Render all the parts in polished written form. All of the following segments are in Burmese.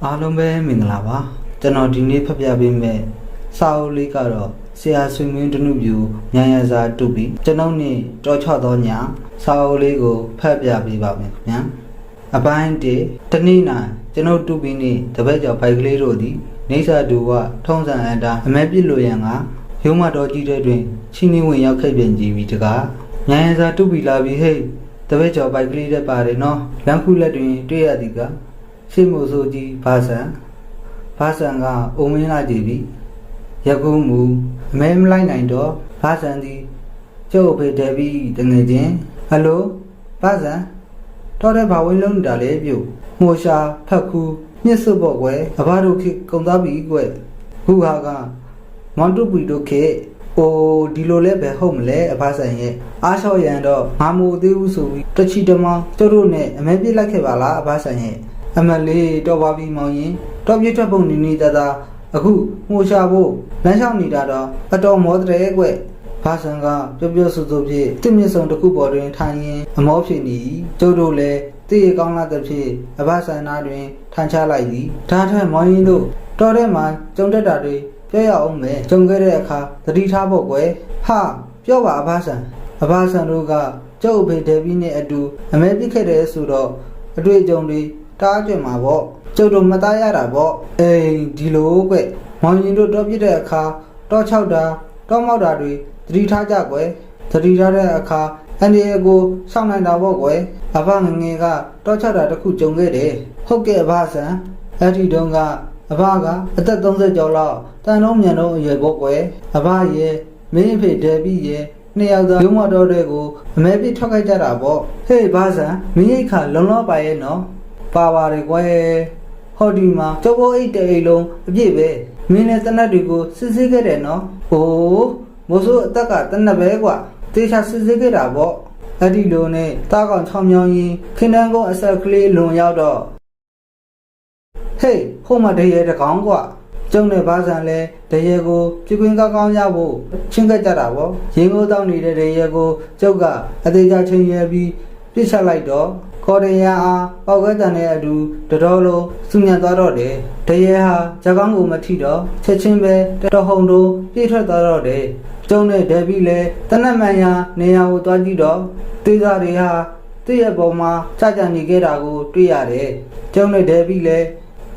အားလုံးပဲမင်္ဂလာပါကျွန်တော်ဒီနေ့ဖတ်ပြပေးမယ့်စာအုပ်လေးကတော့ဆရာဆွေမင်းတနုပြူညာရစာတူပြီးကျွန်ုပ်နဲ့တော်ချသောညစာအုပ်လေးကိုဖတ်ပြပေးပါမယ်ခင်ဗျာအပိုင်း1တနေ့နာကျွန်ုပ်တူပြီးနဲ့တပည့်ကျော်ဖိုက်ကလေးတို့သည်နေစာတူကထုံးစံအတိုင်းအမဲပြစ်လိုရန်ကရုံးမတော်ကြီးတဲ့တွင်ချင်းနှင်းဝင်ရောက်ခဲ့ပြန်ကြည့်ပြီးတကားညာရစာတူပြီးလာပြီးဟဲ့တပည့်ကျော်ဖိုက်ကလေးတက်ပါတယ်နော်လမ်းခုလက်တွင်တွေ့ရသည်ကရှေ့မို့ဆိုကြီးဘာဆန်ကအုံမင်းလာကြည့်ပြီရကုန်းမူအမဲမလိုက်နိုင်တော့ဘာဆန်သည်ကျုပ်ဖေတယ်ပြီတငယ်ချင်းဟယ်လိုဘာဆန်တော်တဲ့ဘာဝင်လုံးနေတာလေပြုတ်မှုရှာဖက်ခူးမြစ်စွပ်ပေါ့ကွယ်အဘတို့ခေကုံသားပြီကွယ်ဟူဟာကမောင်တုပီတို့ခေအိုဒီလိုလဲပဲဟုတ်မလဲအဘဆန်ရဲ့အားလျှော့ရန်တော့ငါမို့သေးဘူးဆိုပြီးတချီတမောင်ကျုပ်တို့နဲ့အမဲပြစ်လိုက်ခဲ့ပါလားအဘဆန်ရဲ့အမလေးတော်ပါပြီမောင်ရင်တော်ပြည့်ထွက်ပုံနေနေတသာအခုမှုရှာဖို့လမ်းလျှောက်နေတာတော့အတော်မောတဲ့ကွဘာဆန်ကပြောဆိုဖြင့်တစ်မြစ်စုံတစ်ခုပေါ်တွင်ထိုင်ရင်းအမောဖြစ်နေကျုပ်တို့လည်းတည်ရကောင်းလာသဖြင့်အဘဆန်နာတွင်ထိုင်ချလိုက်သည်ဒါထက်မောင်ရင်တို့တော်ထဲမှာကြုံတက်တာတွေပြောရအောင်မယ်ကြုံခဲ့တဲ့အခါသတိထားဖို့ကွယ်ဟာပြောပါအဘဆန်တို့ကကျုပ်ဖေဒေဗီနဲ့အတူအမဲပြစ်ခဲ့တယ်ဆိုတော့အတွေ့အကြုံတွေတားကြွမှာပေါ့ကျုပ်တို့မသားရတာပေါ့ဒီလိုကွမောင်ရင်တို့တော့ပြစ်တဲ့အခါတော့၆တာတော့မောက်တာတွေသတိထားကြကွယ်သတိထားတဲ့အခါအန်ဒီယေကိုစောင့်နိုင်တာပေါ့ကွယ်အဘငငယ်ကတော့၆တာတစ်ခုကြုံခဲ့တယ်ဟုတ်ကဲ့အဘဆန်အဲ့ဒီတုန်းကအဘကအသက်30ကျော်လောက်တန်လုံးမြန်လုံးအရွယ်ပေါ့ကွယ်အဘရဲ့မင်းဖေဒေဗီရဲ့နှစ်ယောက်သားရုံးမတော်တွေကိုအမဲပြစ်ထွက်ခိုက်ကြတာပေါ့ဟေးဘာဆန်မင်းရိတ်ခါလုံလောက်ပါရဲ့နော်ပါပါတယ်ကွယ်ဟောဒီမှာကျုပ်ဘိုးအိတ်တဲ့အိမ်လုံးအပြည့်ပဲမင်းနဲ့တနတ်တွေကိုစစ်ဆေးခဲ့တယ်နော်ဟိုးမိုးစိုးအသက်ကတနတ်ပဲကွာတေချာစစ်ဆေးခဲ့တာပေါ့အဲ့ဒီလိုနဲ့တားကောင်6မြောင်းရင်ခင်တန်းကုန်းအဆက်ကလေးလွန်ရောက်တော့ဟေးဟိုမှာတရေတကောင်ကွာကျုံနဲ့ဘာဆန်လဲတရေကိုပြကွင်းကောင်းရဖို့ချင်းကကြတာပေါ့ရင်ကိုတောင်းနေတဲ့တရေကိုကျုပ်ကအသေးချာချင်းရဲပြီးပြစ်ချလိုက်တော့ခေါ်ရရအားပေါက်ကတန်တဲ့အတူတတော်လုံးစုညံသွားတော့တယ်တရေဟာဇကောင်းကိုမထိတော့ချက်ချင်းပဲတော်ဟုံတို့ပြည့်ထွက်သွားတော့တယ်ကျုံနဲ့ဒေဗီလည်းတနတ်မှန်ရာနေရာကိုသွားကြည့်တော့တေးစားတွေဟာတည့်ရဲ့ပုံမှာစကြနေခဲ့တာကိုတွေ့ရတယ်ကျုံနဲ့ဒေဗီလည်း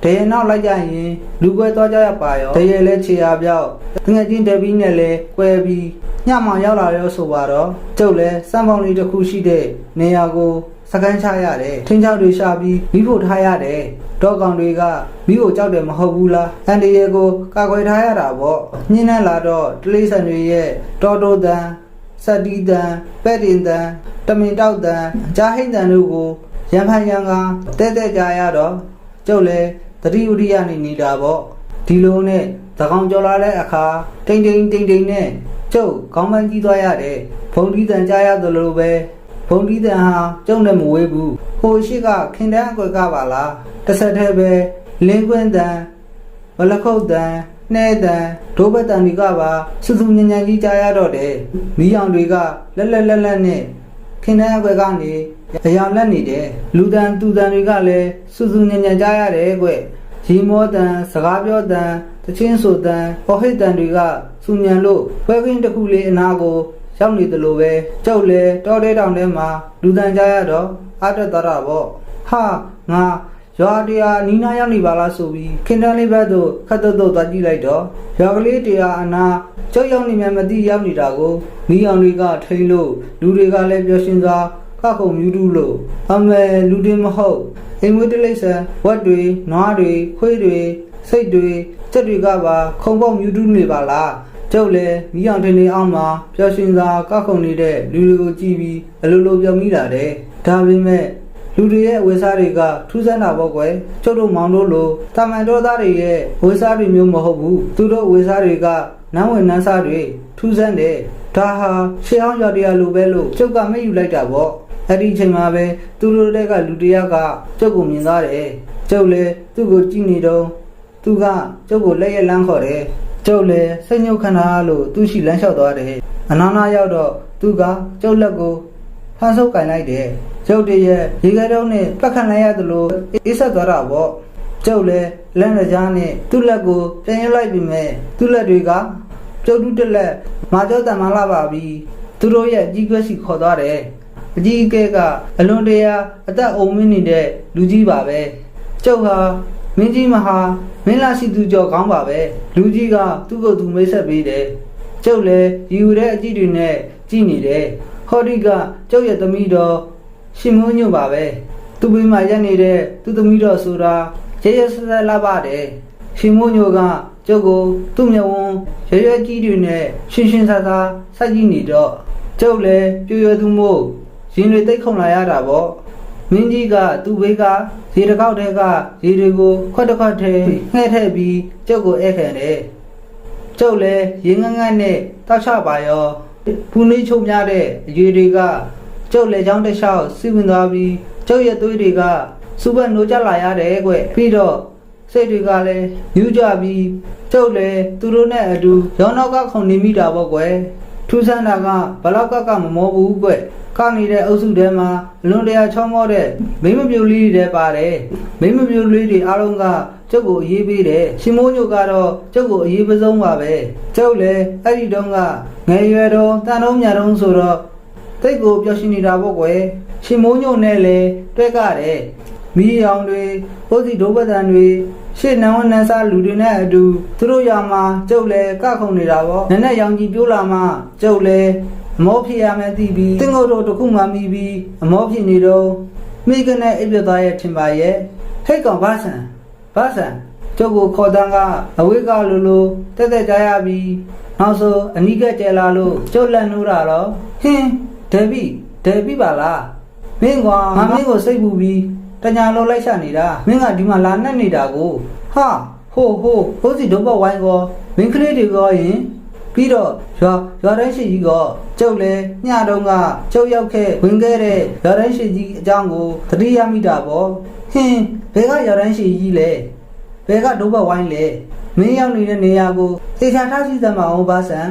တရေနောက်လိုက်ကြရင်လူကွဲသွားကြရပါရောတရေလည်းခြေအားပြောက်တငယ်ချင်းဒေဗီနဲ့လည်းကွဲပြီးညမှရောက်လာရောဆိုပါတော့ကျုပ်လည်းစမ်းပေါင်းလေးတစ်ခုရှိတဲ့နေရာကိုစကန်ချရတယ်ထင်းချောက်တွေရှာပြီးမိဖို့ထားရတယ်တော့ကောင်တွေကမိဖို့ကြောက်တယ်မဟုတ်ဘူးလားအန်ဒီယေကိုကာကွယ်ထားရတာပေါ့ညင်းနှက်လာတော့တလိဆန်တွေရဲ့တော်တိုတန်စက်တီတန်ပဲ့တင်တန်တမင်တောက်တန်ကြားဟိတ်တန်တို့ကိုရန်ဖန်ရန်ကတဲကြရတော့ကျုပ်လည်းတတိဥရိယနေနေတာပေါ့ဒီလိုနဲ့သကောင်ကြော်လာတဲ့အခါတိန်နဲ့ကျုပ်ခေါင်းပန်းကြီးသွားရတယ်ဖုန်တီးတန်ကြားရသလိုပဲဖုန်တီးတန်ဟာကျုံနဲ့မဝေးဘူးဟိုရှိကခင်တန်းအကွက်ကပါလားတစ်ဆက်တည်းပဲလင်းကွင်းတန်ဝလခုတ်တန်နှဲတန်ဒိုးဘက်တန်တွေကပါစူညံကြီးကြားရတော့တယ်မီးအောင်တွေကလက်နဲ့ခင်တန်းအကွက်ကနေအရာလက်နေတယ်လူတန်သူတန်တွေကလည်းစူညံကြားရတယ်ကွရီမောတန်စကားပြောတန်တချင်းဆိုတန်ဟောဟိတ်တန်တွေကစူညံလို့ဖွဲကင်းတစ်ခုလေးအနာကိုရောက်နေတယ်လို့ပဲကျုပ်လေတောတဲတောင်ထဲမှာလူတန်ကြရတော့အားတက်သွားတာပေါ့ဟာငါရွာတရားနီးနားရောက်နေပါလားဆိုပြီးခင်တန်းလေးဘက်သို့ခတ်တုတ်သွားကြည့်လိုက်တော့ရွာကလေးတရားအနာကျုပ်ရောက်နေမှမသိရောက်နေတာကိုမီးအောင်တွေကထိန်လို့လူတွေကလည်းပျော်ရွှင်စွာခခုံမြူးတူးလို့အမေလူတွေမဟုတ်အိမ်မွေးတလိမ့်ဆန်ဝက်တွေနွားတွေခွေးတွေစိတ်တွေစက်တွေကပါခုံပေါက်မြူးတူးနေပါလားကျုပ်လည်းမီးအောင်ထင်းနေအောင်မှာပျော်ရွှင်စွာကောက်ခုံနေတဲ့လူတွေကိုကြည့်ပြီးအလိုလိုပြောမိတာတဲ့ဒါပေမဲ့လူတွေရဲ့ဝေစားတွေကထူးဆန်းတာပေါ့ကွယ်ကျုပ်တို့မောင်တို့လိုတာမန်တော်သားတွေရဲ့ဝေစားတွေမျိုးမဟုတ်ဘူးသူတို့ဝေစားတွေကနန်းဝင်နန်းစားတွေထူးဆန်းတယ်ဒါဟာရှေးအောင်ရွာတရားလိုပဲလို့ကျုပ်ကမယူလိုက်တာပေါ့အဲ့ဒီအချိန်မှာပဲသူတို့တွေကလူတယောက်ကကျုပ်ကိုမြင်သွားတယ်ကျုပ်လည်းသူ့ကိုကြည့်နေတော့သူကကျုပ်ကိုလက်ရက်လမ်းခေါ်တယ်ကျုပ်လည်းစိတ်ညှို့ခန္ဓာလို့သူ့ရှိလမ်းလျှောက်သွားတယ်အနာနာရောက်တော့သူကကျုပ်လက်ကိုဖမ်းဆုပ်ကင်လိုက်တယ်ကျုပ်တည်းရဲ့ရေခဲတုံးနဲ့ပတ်ခန့်လိုက်ရသလိုအေးဆက်သွားတာပေါ့ ကျုပ်လည်းလက်နှကြားနဲ့သူ့လက်ကိုပြန်ရလိုက်ပြီမဲ့သူ့လက်တွေကကျုပ်တို့တက်လက်မာကျော်တန်မှလာပါပြီသူတို့ရဲ့အကြီးကွက်စီခေါ်သွားတယ်အကြီးအကဲကအလွန်တရာအသက်အုံမင်းနေတဲ့လူကြီးပါပဲကျုပ်ဟာမင်းကြီးမဟာမင်းလာရှိသူကြော်ကောင်းပါပဲလူကြီးကသူ့ကိုယ်သူမိတ်ဆက်ပေးတယ်ကျုပ်လည်းယူတဲ့အကြည့်တွေနဲ့ကြည့်နေတယ်ဟောဒီကကျုပ်ရဲ့သမီးတော်ရှင်မိုးညို့ပါပဲသူ့ဘေးမှာရက်နေတဲ့သူ့သမီးတော်ဆိုတာရဲရဲစက်စက်လာပါတယ်ရှင်မိုးညို့ကကျုပ်ကိုသူ့မျက်ဝန်းရဲရဲကြီးတွေနဲ့ရှင်းရှင်းဆာဆာစိုက်ကြည့်နေတော့ကျုပ်လည်းပြွရွယ်သူမို့ရင်တွေတိတ်ခုန်လာရတာပေါ့မင်းကြီးကသူ့ဘေးကရေတစ်ခေါက်တည်းကရေတွေကိုခွက်တစ်ခွက်ထဲငှဲ့ထည့်ပြီးကျုပ်ကိုဧည့်ခံတယ်ကျုပ်လည်းရေငန်းငန်းနဲ့တောက်ချပါရောဖူးနှိချုံများတဲ့အရေတွေကကျုပ်လည်းချောင်းတစ်လျှောက်စီးဝင်သွားပြီးကျုပ်ရဲ့သွေးတွေကစူပတ်နိုးကြလာရတယ်ကွပြီးတော့စိတ်တွေကလည်းယူကြပြီးကျုပ်လည်းသူတို့နဲ့အတူရောနောက်ကခုန်နေမိတာပေါ့ကွယ်ထူးဆန်းတာကဘလောက်ကမမောဘူးကွကောက်နေတဲ့အုပ်စုထဲမှာအလွန်တရာချောမောတဲ့မိမပြိုလေးတွေပါတယ်မိမပြိုလေးတွေအားလုံးကကျုပ်ကိုအေးပေးတယ်ရှင်မိုးညိုကတော့ကျုပ်ကိုအေးပစုံပါပဲကျုပ်လည်းအဲ့ဒီတုန်းကငယ်ရွယ်တော့တန်တော့မြတ်တော့ဆိုတော့တိတ်ကိုပျော်ရွှင်နေတာပေါ့ကွယ်ရှင်မိုးညိုနဲ့လည်းတွဲကြတယ်မီးရောင်တွေဟိုးစီဒိုးပဒံတွေရှေ့နန်းဝနန်းစားလူတွေနဲ့အတူသူတို့ရမှာကျုပ်လည်းကခုန်နေတာပေါ့နည်းနည်းရောင်ကြီးပြိုးလာမှကျုပ်လည်းအမောဖြစ်ရမယ်သိပြီးတင်းငုတ်တို့တခုမှမိပြီးအမောဖြစ်နေတော့မိကနေအိပ်ပြသွားရဲ့ထင်ပါရဲ့ဟိတ်ကောင်ဘာဆန်ကျုပ်ကိုခေါ်တန်းကအဝိကလိုတက်တက်ကြရပြီးနောက်ဆိုအနိကကျဲလာလို့ကျုပ်လက်နိုးတာတော့ဟင်းဒေဘီပါလားမင်းကွာငါမင်းကိုစိတ်ပူပြီးတညာလုံးလိုက်ချနေတာမင်းကဒီမှာလာနှက်နေတာကိုဟာဟိုးစီဒုဘဝိုင်းကောမင်းကလေးတွေကောရင်ပြီးတော့ရွာတိုင်းရှိကြီးကကျုပ်လည်းညတုန်းကကျုပ်ရောက်ခဲ့ဝင်ခဲ့တဲ့ရွာတိုင်းရှိကြီးအကြောင်းကိုသတိရမိတာပေါ့ဟင်းဘယ်ကရွာတိုင်းရှိကြီးလဲဘယ်ကဒုဘဝိုင်းလဲမင်းရောက်နေတဲ့နေရာကိုသေချာထားစီစမ်းမအောင်ပါဆန်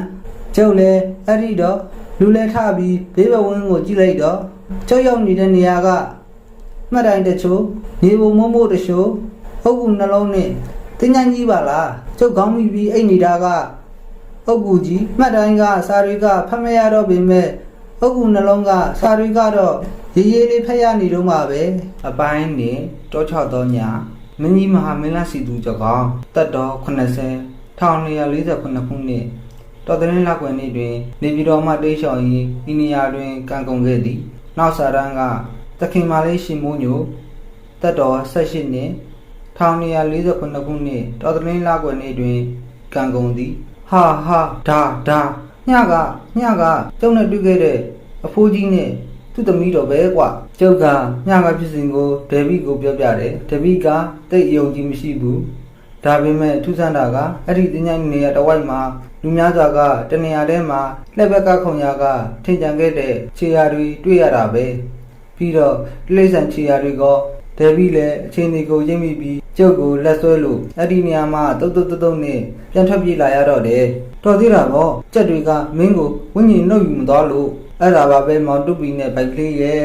ကျုပ်လည်းအဲ့ဒီတော့လူလဲထပြီးဘေးဘဝင်းကိုကြည့်လိုက်တော့ကျုပ်ရောက်နေတဲ့နေရာကမှတ်တိုင်းတချို့ရေပုံမို့တချို့အုပ်ကူနှလုံးနဲ့တင်းညာကြီးပါလားကျုပ်ကောင်းပြီးအိတ်နေတာကအုပ်ကူကြီးမှတ်တိုင်းကစာတွေကဖတ်မရတော့ပေမဲ့အုပ်ကူနှလုံးကစာတွေကတော့ရေးရေးလေးဖတ်ရနေတော့မှာပဲအပိုင်းနဲ့တောချသောညမင်းကြီးမဟာမင်းလာစီသူကြောင့်တက်တော်80 1249ခုနှစ်တော်တရင်လောက်ွယ်နေ့တွင်နေပြည်တော်မှတိတ်ရှောင်ရင်ဤနေရာတွင်ကံကုန်ခဲ့သည်နောက်စာတန်းကတခင်မာလေးရှင်မိုးညိုတက်တော်18နှစ်1249ခုနှစ်တော်တရင်လောက်ွယ်နေ့တွင်ကံကုန်သည်ဟာဒါညကကျုပ်နဲ့တွေ့ခဲ့တဲ့အဖိုးကြီးနဲ့သူ့သမီးတော်ပဲကွကျုပ်ကညကဖြစ်စဉ်ကိုဒေဘီကိုပြောပြတယ်ဒေဘီကတိတ်အယုံကြည်မရှိဘူးဒါပေမဲ့ထူးဆန်းတာကအဲ့ဒီတင်ញိုင်းနေရတဝိုက်မှာလူများစွာကတနေရာထဲမှာလက်ဘက်ကခုံရကထင်ကြံခဲ့တဲ့ခြေရာတွေတွေ့ရတာပဲပြီးတော့တိရစ္ဆာန်ခြေရာတွေကဒေဘီလည်းအချိန်ဒီကိုရိပ်မိပြီးကျုပ်ကိုလက်ဆွဲလို့အဲ့ဒီနေရာမှာတုတ်နဲ့ပြန်ထွက်ပြေးလာရတော့တယ်တော်သေးတာပေါ့ကြက်တွေကမင်းကိုဝိညာဉ်နှုတ်ယူမသွားလို့အဲ့ဒါပါပဲမောင်တုပီနဲ့ဘိုက်ကလေးရဲ့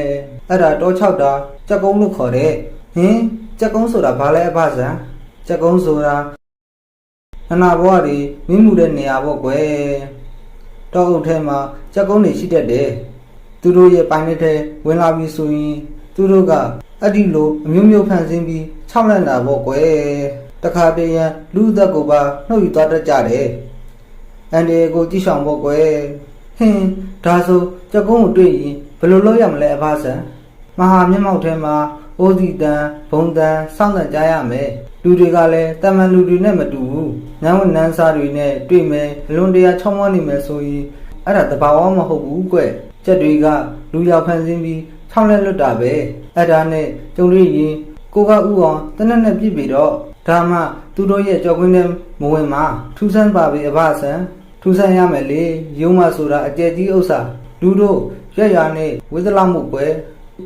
အဲ့ဒါတော6တာကြက်ကုန်းလို့ခေါ်တဲ့ဟင်းကြက်ကုန်းဆိုတာဘာလဲအဖဆန်ကြက်ကုန်းဆိုတာနာဘွားတွေမင်းမှုတဲ့နေရာပေါ့ကွယ်တောအုပ်ထဲမှာကြက်ကုန်းတွေရှိတတ်တယ်သူတို့ရဲ့ပိုင်တဲ့ထဲဝင်လာပြီးဆိုရင်သူတို့ကအဲ့ဒီလိုအမျိုးမျိုးဖန်ဆင်းပြီးခြောက်လန့်တာပေါ့ကွယ်တခါတည်းရန်လူသက်ကိုပါနှုတ်ယူသွားတတ်ကြတယ်အန်ဒီကိုကြည့်ဆောင်ဖို့ကွယ်ဟင်းဒါဆိုကြက်ကုန်းကိုတွေ့ရင်ဘယ်လိုလုပ်ရမလဲအဖဆန်မဟာမျက်မှောက်ထဲမှာအိုးစီတန်ဘုံတန်စောင့်တန်ကြားရမယ်လူတွေကလည်းတမန်လူတွေနဲ့မတူဘူးညဝနန်းစားတွေနဲ့တွေ့မယ်အလွန်တရာချောင်းမောနေမယ်ဆိုရင်အဲ့ဒါတဘာဝမဟုတ်ဘူးကွကြက်တွေကလူရောက်ဖန်ဆင်းပြီးချောင်းလဲလွတ်တာပဲအဲ့ဒါနဲ့ကျုံလေးရင်ကိုကဥအောင်တနက်နဲ့ပြစ်ပြီးတော့ဒါမှသူတို့ရဲ့ကြော်ကွင်းနဲ့မဝင်မှာထူးဆန်းပါပြီအဖဆန်ထူးဆန်းရမယ်လေရုံးမဆိုတာအကျယ်ကြီးဥစ္စာလူတို့ရက်ရွာနဲ့ဝိသလမှုကွယ်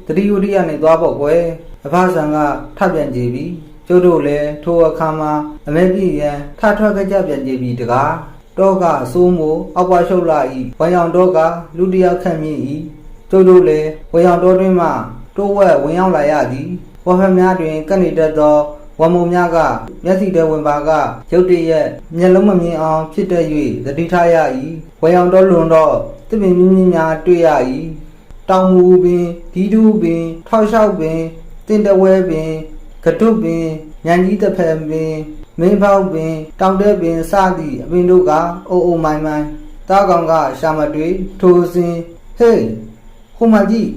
တတိယရိယနဲ့သွားပေါ့ကွယ်အဖဆန်ကထပြန်ကြည့်ပြီးကျုပ်တို့လည်းထိုအခါမှာအမဲပြည့်ရန်ထထွက်ကြပြန်ကြည့်ပြီးတကားတောကအစိုးမိုးအောက်ပွားရှုပ်လာ၏ဝံရောင်တောကလူတယောက်ခန့်မြင့်၏ကျုပ်တို့လည်းဝံရောင်တောတွင်မှတိုးဝက်ဝင်ရောက်လာရသည်ဝါဖများတွင်ကပ်နေတတ်သောဝ ဝမုံများကမျက်စိတဲဝင်ပါကရုတ်တရက်မျက်လုံးမမြင်အောင်ဖြစ်တဲ့၍သတိထားရ၏ဝေယောင်တော်လွန်တော့သစ်ပင်မြင်းမြင်းများတွေ့ရ၏တောင်မူပင်ဒီဒူးပင်ထောက်လျှောက်ပင်တင်တဝဲပင်ကတုပင်ညံကြီးတစ်ဖက်ပင်မင်းပေါက်ပင်တောင်တဲပင်စသည့်အပင်တို့ကအုံအုံမိုင်းမိုင်းတားကောင်ကရှာမတွေ့ထိုစဉ်ဟေးဟိုမကြီး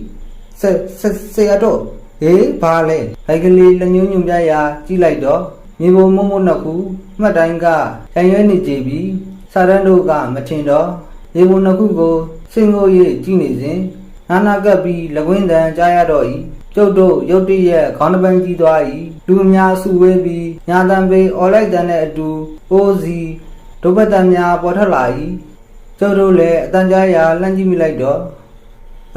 ဆရာတော့ဟေးဘာလဲဘိုက်ကလေးလက်ညှိုးညွန်ပြရာကြည့်လိုက်တော့မြေပုံမုံမုံနှစ်ခုမှတ်တိုင်းကရန်ရွဲနေကြပြီစာရန်တို့ကမထင်တော့မြေပုံနှစ်ခုကိုစင်ကို၍ကြည့်နေစဉ်နာနာကပ်ပြီးလကွင်းတန်ကြားရတော့၏ကျုပ်တို့ရုတ်တရက်ခေါင်းတစ်ပန်းကြီးသွား၏လူအများစုဝေးပြီးညာတံပေအော်လိုက်တန်တဲ့အတူအိုးစီဒုပတံများပေါ်ထွက်လာ၏ကျုပ်တို့လည်းအတန်ကြားရာလှမ်းကြည့်မိလိုက်တော့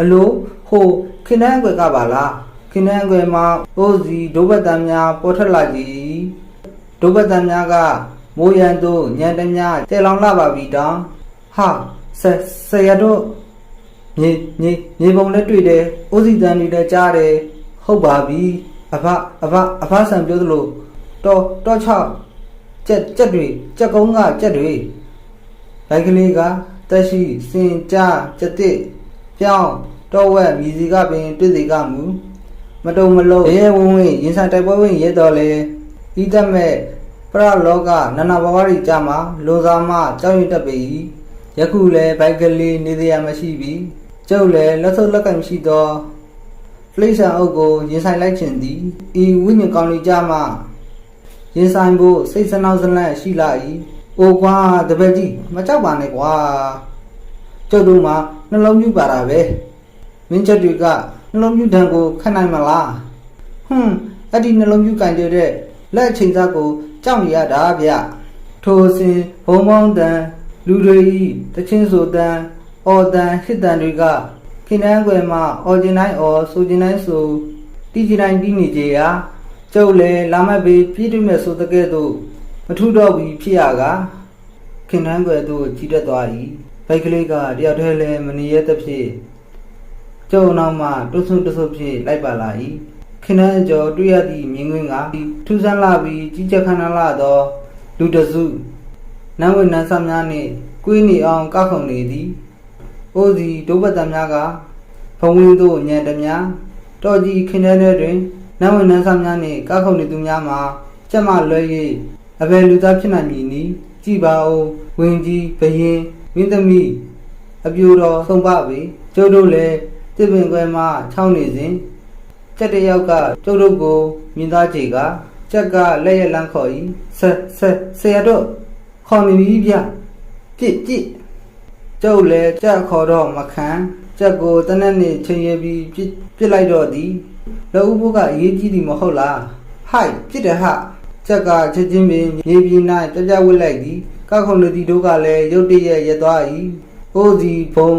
အလိုဟိုခင်နှန်းကွယ်ကပါလားခင်နှန်းကွယ်မှာအိုးစီဒုပတံများပေါ်ထွက်လာကြ၏ဒုပတံများကမိုးရန်တို့ညံတများတဲလောင်လာပါပြီတောင်ဟာဆရာတို့မြေပုံလည်းတွေ့တယ်အိုးစီတန်တွေလည်းကြားတယ်ဟုတ်ပါပြီအဖဆန်ပြောသလိုတော့ချကြက်တွေကြက်ကုန်းကကြက်တွေဘိုက်ကလေးကတက်ရှိစင်ကြားကြက်တစ်ပြောင်းတော့ဝက်မြည်စီကပင်တွေ့စီကမူမတုံမလုံးရဲဝုံဝင်းရင်ဆိုင်တိုက်ပွဲဝင်ရဲတော်လေဤသက်မဲ့ပရလောကနန္နာဘဝရီကြမှာလွန်စားမှကြောက်ရွံ့တတ်ပေ၏ယခုလည်းဘိုက်ကလေးနေစရာမရှိပြီကျုပ်လည်းလက်ဆုပ်လက်ကင်မရှိတော့လိမ့်ဆန်အုပ်ကိုရင်ဆိုင်လိုက်ခြင်းသည်ဤဝိညာဉ်ကောင်းလေးကြမှာရင်ဆိုင်ဖို့စိတ်စနှောက်စလန့်ရှိလာ၏အိုကွာတပည့်ကြီးမကြောက်ပါနဲ့ကွာကျုပ်တို့မှာနှလုံးပြူပါတာပဲမင်းချက်တွေကနှလုံးပြူတံကိုခတ်နိုင်မလားအဲ့ဒီနှလုံးပြူကင်တဲ့လက်ချိန်စားကိုကြောက်ရတာဗျထိုစဉ်ဘုံပေါင်းတန်လူတွေဤတချင်းဆိုတန်အော်တန်ဟစ်တန်တွေကခင်နှန်းကွယ်မှာအော်ကျင်တိုင်းအော်ဆိုကျင်တိုင်းဆိုတီးကျင်တိုင်းတီးနေကြရာကျုပ်လည်းလာမတ်ပေပြည့်တွေ့မဲ့ဆိုတဲ့ကဲ့သို့မထူတော့ဘူးဖြစ်ရကခင်နှန်းကွယ်သို့ကြီးတက်သွား၏ဘိုက်ကလေးကတယောက်တည်းလည်းမနေရသဖြင့်ကျုပ်နောက်မှတွဆုဖြင့်လိုက်ပါလာ၏ခင်နှန်းကျော်တွေ့ရသည့်မြင်ကွင်းကထူးဆန်းလာပြီးကြီးကြပ်ခမ်းနားလာသောလူတစုနန်းဝိနန်းဆများနှင့်ကွေးနေအောင်ကောက်ခုံနေသည်အိုးစီဒုပတံများကဘဝင်းတို့ညံတများတော်ကြီးခင်တဲ့တွင်နန်းဝိနန်းဆများနှင့်ကောက်ခုံနေသူများမှာကျက်မလွဲ၍အဘယ်လူသားဖြစ်နိုင်မည်နည်းကြည်ပါဦးဝင်းကြီးဘရင်မင်းသမီးအပြိုတော်ဆုံးပါပေကျုပ်တို့လည်းတစ်ပင်ခွဲမှချောင်းနေစဉ်ကျက်တယောက်ကကျုပ်တို့ကိုမြင်သားကြည်ကကျက်ကလက်ရလန်းခေါ်၏ဆရာတို့ခေါ်နေပြီဗျပြစ်ကျုပ်လည်းကြက်ခေါ်တော့မခံကြက်ကိုတနက်နေ့ချိန်ရပြီးပြစ်လိုက်တော့သည်လက်ဦးဘုကအရေးကြီးသည်မဟုတ်လားဟိုက်ပြစ်တယ်ဟာကြက်ကချက်ချင်းပင်မြေပြင်၌ပြဝစ်လိုက်သည်ကောက်ခုံလူတီတို့ကလည်းရုတ်တရက်ရက်သွား၏ဟိုးစီဘုံ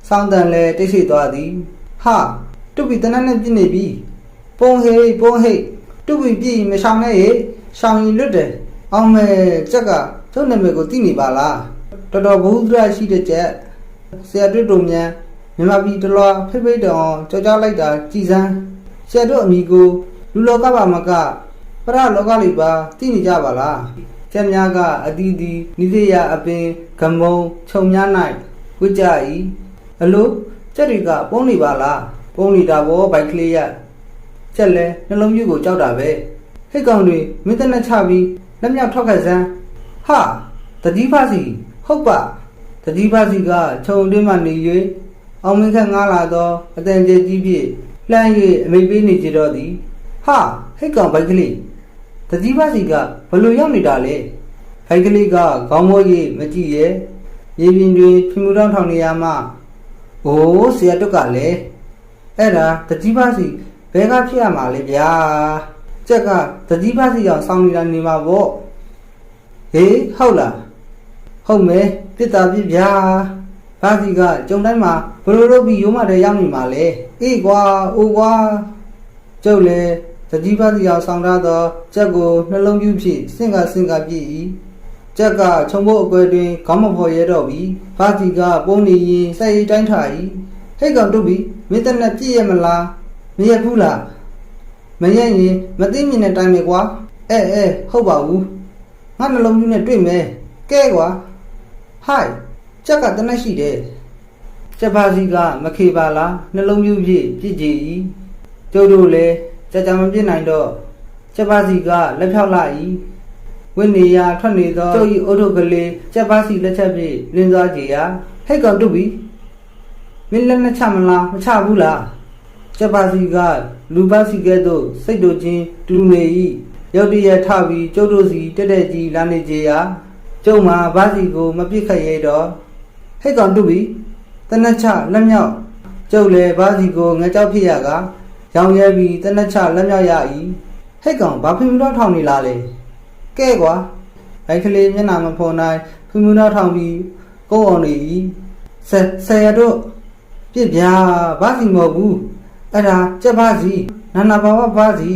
စောင်းတန်လည်းတိတ်ဆိတ်သွားသည်ဟာတုပ်ပြီးတနက်နဲ့ပြစ်နေပြီပုံဟေးတုပ်ပြီးပြစ်မဆောင်နဲ့ရေရှောင်းရင်လွတ်တယ်အောင်မဲ့ကြက်ကကျုပ်နာမည်ကိုသိနေပါလားတော်တော်ဘုဒ္ဓရရှိတဲ့ကျက်ဆရာတို့တို့မြန်မြန်မာပြည်တလွားဖိတောင်ကြောက်လိုက်တာကြည်စမ်းဆရာတို့အမိကိုလူလောကပါမကပရလောကလေးပါသိနေကြပါလားကျက်များကအတီးတီးနိစေယအပင်ဂမုံခြုံများ၌ဝစ်ကြ၏အလိုကျက်တွေကပုံနေပါလားပုံနေတာဘောဘိုက်ကလေးရကျက်လဲနှလုံးပြူကိုကြောက်တာပဲဟိတ်ကောင်တွေမင်းတနက်ချပြီးလက်မြောက်ထောက်ခတ်စမ်းဟာတတိဖစီဟုတ်ပါတတိဖစီကခြုံတွင်းမှနေ၍အောင်မင်းခန့်ငားလာသောအတန်ကျကြီးဖြင့်လှမ်း၍အမိပေးနေကြတော့သည်ဟာဟိတ်ကောင်ဘိုက်ကလေးတတိဖစီကဘလို့ရောက်နေတာလဲဘိုက်ကလေးကခေါင်းမိုး၍မကြည့်ရဲ့ရေပြင်တွင်ဖြူမှုတောင်းထောင်နေရမှအိုးဆရာတို့ကလည်းအဲ့ဒါတတိဖစီဘဲကဖြစ်ရမှာလေဗျာကျက်ကတတိဖစီအောင်စောင်းနေတာနေမှာပေါ့ဟေးဟုတ်လားဟုတ်မယ်ပြစ်တာပြစ်ဗျာဘာစီကကြုံတိုင်းမှာဘလို့လုပ်ပြီးရိုးမတဲ့ရောက်နေမှာလေအေးကွာအိုးကွာကျုပ်လေတတိပါစီအောင်ဆောင်ထားသောကြက်ကိုနှလုံးပြူဖြင့်စင်ကပြည့်၏ကြက်ကခြုံဖို့အကွယ်တွင်ခေါင်းမဖော်ရတော့ပြီဘာစီကပုံနေရင်စိတ်တိုင်းထား၏ဟိတ်ကောင်တို့ပြီမင်းတနက်ပြည့်ရမလားမရဘူးလားမရရင်မသိမြင်တဲ့တိုင်းပဲကွာ ဟုတ်ပါဘူးငါနှလုံးကြီးနဲ့တွေ့မယ်ကဲကွာဟိုက်ကြက်ကတနက်ရှိတယ်ကြက်ပါစီကမခေပါလားနှလုံးကြီးပြည့်ကြည်၏ကျုပ်တို့လည်းကြမပြစ်နိုင်တော့ကြက်ပါစီကလက်ဖြောက်လာ၏ဝိနေရထွက်နေသောကျုပ်၏အုတ်ထုပ်ကလေးကြက်ပါစီလက်ချက်ဖြင့်လင်းသွားကြရာဟဲ့ကောင်တူပြီမင်းလက်နဲ့ချမလားမချဘူးလားကြက်ပါစီကလူပါစီကဲ့သို့စိတ်တို့ချင်းတူနေ၏ရုတ်တရက်ထပြီးကျုပ်တို့စီတက်ကြီးလာနေကြရာကျုပ်မှာဘာစီကိုမပြစ်ခတ်ရဲတော့ဟဲ့ကောင်တူပြီတနက်ချလက်မြောက်ကျုပ်လည်းဘာစီကိုငကြောက်ဖြစ်ရကရောင်ရဲပြီးတနက်ချလက်မြောက်ရ၏ဟဲ့ကောင်ဘာဖင်မူတော့ထောင်နေလားလေကဲကွာဘိုက်ကလေးမျက်နှာမဖော်နိုင်ဖင်မူတော့ထောင်ပြီးကိုယ်အောင်နေ၏ဆယ်ရတို့ပြစ်ပြားဘာစီမဟုတ်ဘူးအဲ့ဒါကြက်ဘာစီနာနာဘာဝဘာစီ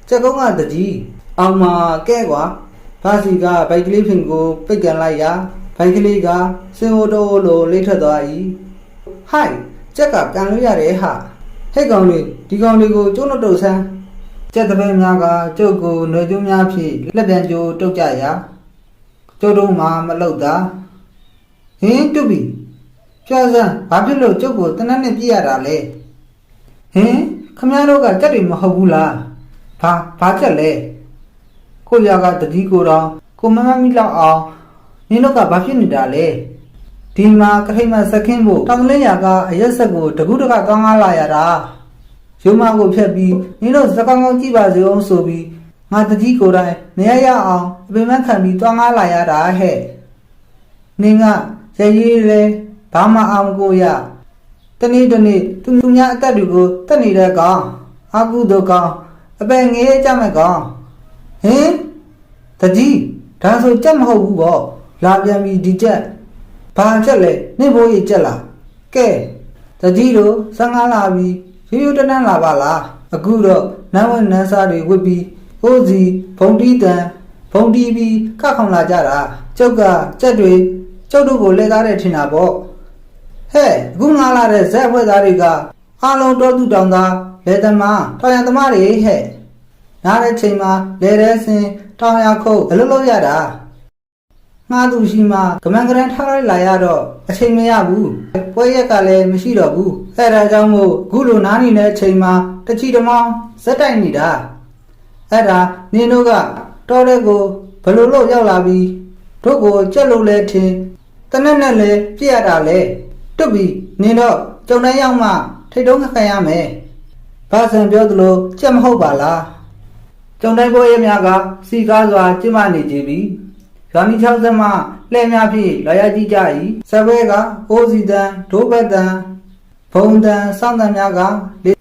ကြက်ကုန်းကတကြီးအောင်မကဲကွာဘာစီကဘိုက်ကလေးဖင်ကိုပိတ်ကန်လိုက်ရာဘိုက်ကလေးကစင်ဟိုတိုးလိုလိမ့်ထွက်သွား၏ဟိုက်ကြက်ကကန်လို့ရတယ်ဟာဟဲ့ကောင်လေးဒီကောင်လေးကိုကျုံးတော့ဆန်းကြက်တပည့်များကကျုပ်ကိုနှွေကျုံးများဖြင့်လက်ပြန်ကျိုးတုတ်ကြရာကျုပ်တို့မှမလောက်တာဟင်းတူပြီပြစမ်းဘာဖြစ်လို့ကျုပ်ကိုတနက်နဲ့ပြည့်ရတာလဲဟင်ခမည်းတော်ကကြက်တွေမဟုတ်ဘူးလားဘာကြက်လဲကိုရကတတိကိုတော့ကိုမမမိလောက်အောင်နင်းတို့ကဘာဖြစ်နေတာလဲဒီမှာကထိတ်မစခင်းဖို့တောင်လင်းရကအရက်ဆက်ကိုတကူးတကသွားငားလာရတာရုံမကိုဖြတ်ပြီးနင်းတို့စကောင်းကောင်းကြည့်ပါစေအောင်ဆိုပြီးငါတတိကိုတိုင်းမရရအောင်အပင်မခံပြီးသွားငားလာရတာဟဲ့နင်းကရရေးလဲဘာမှအောင်ကိုရတနေ့သူများအသက်တွေကိုတက်နေတဲ့ကောင်အာကုသို့ကောင်အပင်ငယ်ကြမဲ့ကောင်ဟင်တကြီးဒါဆိုကြက်မဟုတ်ဘူးပေါ့လာပြန်ပြီဒီကြက်ဘာကြက်လဲနေဘိုးကြီးကြက်လားကဲတကြီးတို့15လာပြီရိုးတန်းလာပါလားအခုတော့နန်းဝင်နန်းစားတွေဝစ်ပြီးဟိုးစီဘုံတီးတန်ဘုံတီးပြီးခခေါင်လာကြတာကျုပ်ကကြက်တွေကျုပ်တို့ကိုလဲကားတယ်ထင်တာပေါ့ဟဲ့အခုငါလာတဲ့ဇက်ဖွဲ့သားတွေကအားလုံးတော်သူတောင်သားလေသမားထောင်ရသမားတွေဟဲ့နားတဲ့ချိန်မှာလေတဲ့ဆင်ထောင်ရခုတ်အလုပ်လုပ်ရတာငါသူရှိမှကမန်ကရန်ထားလိုက်လာရတော့အချိန်မရဘူးပွဲရက်ကလည်းမရှိတော့ဘူးအဲ့ဒါကြောင့်မို့အခုလိုနားနေတဲ့အချိန်မှာတချီတမောင်းဇက်တိုက်နေတာအဲ့ဒါနင်းတို့ကတော်တဲ့ကိုဘလို့လို့ရောက်လာပြီးတို့ကိုကြက်လို့လဲထင်တနက်နဲ့လဲပြည့်ရတာလဲတွတ်ပြီးနင်းတော့ကြုံတိုင်းရောက်မှထိတ်တုံးခံရမယ်ဘာဆန်ပြောသလိုကြက်မဟုတ်ပါလားကြုံတိုင်းပွဲရများကစီကားစွာကျင့်မနေကြပြီရွာမီ60မှလှဲ့များဖြင့်လာရကြည့်ကြ၏စပွဲကအိုးစီတန်ဒိုးဘက်တန်ဘုံတန်စောင့်တန်များက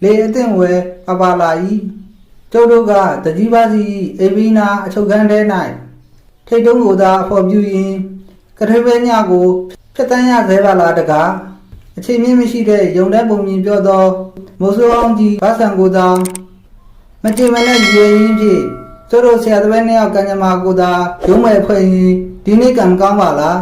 လေအသင့်ဝဲပါလာ၏ကျုပ်တို့ကတကြီးပါစီအေဘီနာအချုပ်ခန်းထဲ၌ထိတ်တုံးကိုသာဖော်ပြရင်ကထဝဲညကိုဖျက်တမ်းရသေးပါလားတကားအချိန်မြင့်မရှိတဲ့ယုံတဲ့ပုံမြင်ပြောသောမိုးစိုးအောင်ကြီးဘာဆန်ကိုသာမကြင်မနဲ့ရေရင်းဖြင့်ကျို့တို့ဆရာတပည့်နှစ်ယောက်ကံကြမ္မာကိုသာရုံးမဲ့ဖွဲ့ရင်ဒီနေ့ကံကောင်းပါလား